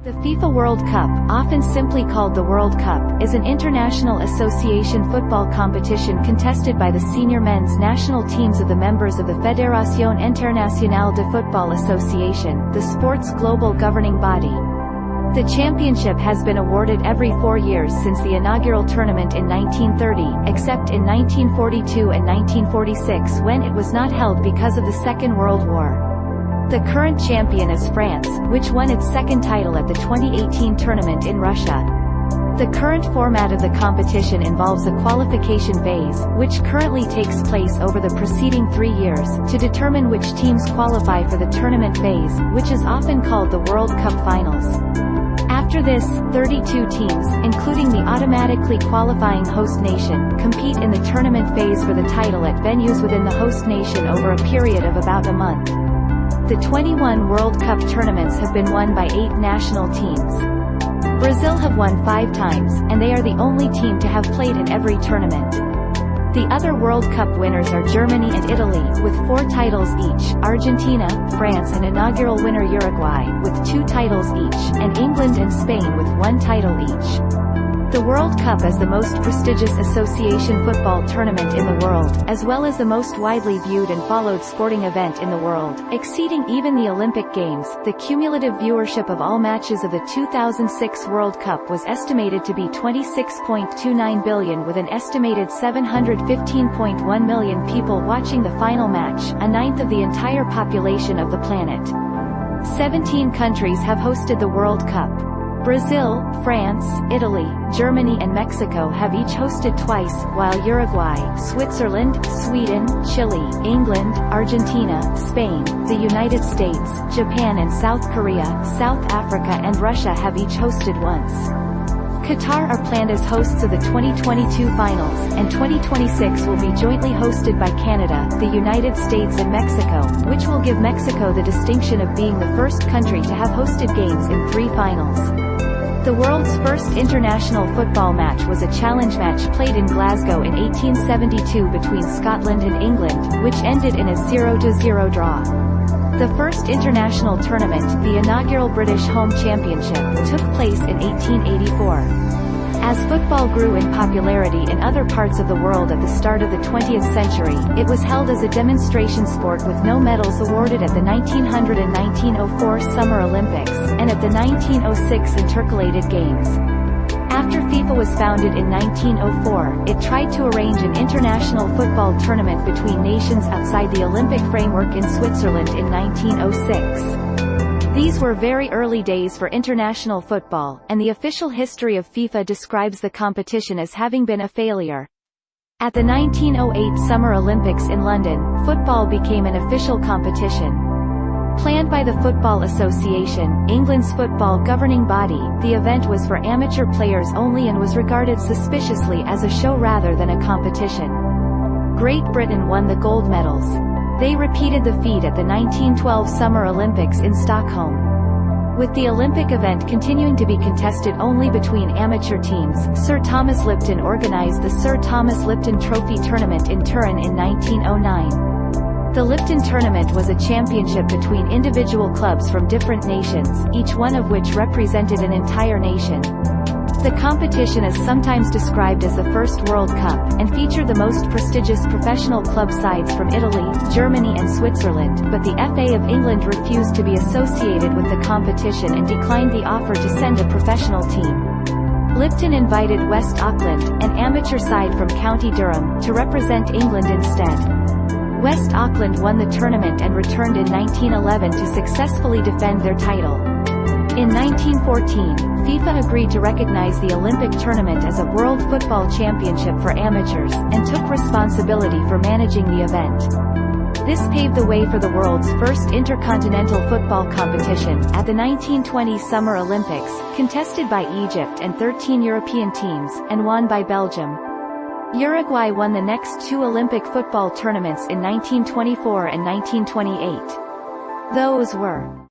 The FIFA World Cup, often simply called the World Cup, is an international association football competition contested by the senior men's national teams of the members of the Fdration Internationale de Football Association, the sport's global governing body. The championship has been awarded every 4 years since the inaugural tournament in 1930, except in 1942 and 1946 when it was not held because of the Second World War. The current champion is France, which won its second title at the 2018 tournament in Russia. The current format of the competition involves a qualification phase, which currently takes place over the preceding 3 years, to determine which teams qualify for the tournament phase, which is often called the World Cup Finals. After this, 32 teams, including the automatically qualifying host nation, compete in the tournament phase for the title at venues within the host nation over a period of about a month. The 21 World Cup tournaments have been won by 8 national teams. Brazil have won 5 times, and they are the only team to have played in every tournament. The other World Cup winners are Germany and Italy, with 4 titles each, Argentina, France and inaugural winner Uruguay, with 2 titles each, and England and Spain with 1 title each. The World Cup is the most prestigious association football tournament in the world, as well as the most widely viewed and followed sporting event in the world, exceeding even the Olympic Games. The cumulative viewership of all matches of the 2006 World Cup was estimated to be 26.29 billion, with an estimated 715.1 million people watching the final match, a ninth of the entire population of the planet. 17 countries have hosted the World Cup. Brazil, France, Italy, Germany and Mexico have each hosted twice, while Uruguay, Switzerland, Sweden, Chile, England, Argentina, Spain, the United States, Japan and South Korea, South Africa and Russia have each hosted once. Qatar are planned as hosts of the 2022 finals, and 2026 will be jointly hosted by Canada, the United States and Mexico, which will give Mexico the distinction of being the first country to have hosted games in 3 finals. The world's first international football match was a challenge match played in Glasgow in 1872 between Scotland and England, which ended in a 0-0 draw. The first international tournament, the inaugural British Home Championship, took place in 1884. As football grew in popularity in other parts of the world at the start of the 20th century, it was held as a demonstration sport with no medals awarded at the 1900 and 1904 Summer Olympics, and at the 1906 Intercalated Games. After FIFA was founded in 1904, it tried to arrange an international football tournament between nations outside the Olympic framework in Switzerland in 1906. These were very early days for international football, and the official history of FIFA describes the competition as having been a failure. At the 1908 Summer Olympics in London, football became an official competition. Planned by the Football Association, England's football governing body, the event was for amateur players only and was regarded suspiciously as a show rather than a competition. Great Britain won the gold medals. They repeated the feat at the 1912 Summer Olympics in Stockholm. With the Olympic event continuing to be contested only between amateur teams, Sir Thomas Lipton organized the Sir Thomas Lipton Trophy Tournament in Turin in 1909. The Lipton Tournament was a championship between individual clubs from different nations, each one of which represented an entire nation. The competition is sometimes described as the first World Cup, and featured the most prestigious professional club sides from Italy, Germany and Switzerland, but the FA of England refused to be associated with the competition and declined the offer to send a professional team. Lipton invited West Auckland, an amateur side from County Durham, to represent England instead. West Auckland won the tournament and returned in 1911 to successfully defend their title. In 1914, FIFA agreed to recognize the Olympic tournament as a World Football Championship for amateurs, and took responsibility for managing the event. This paved the way for the world's first intercontinental football competition, at the 1920 Summer Olympics, contested by Egypt and 13 European teams, and won by Belgium. Uruguay won the next 2 Olympic football tournaments in 1924 and 1928. Those were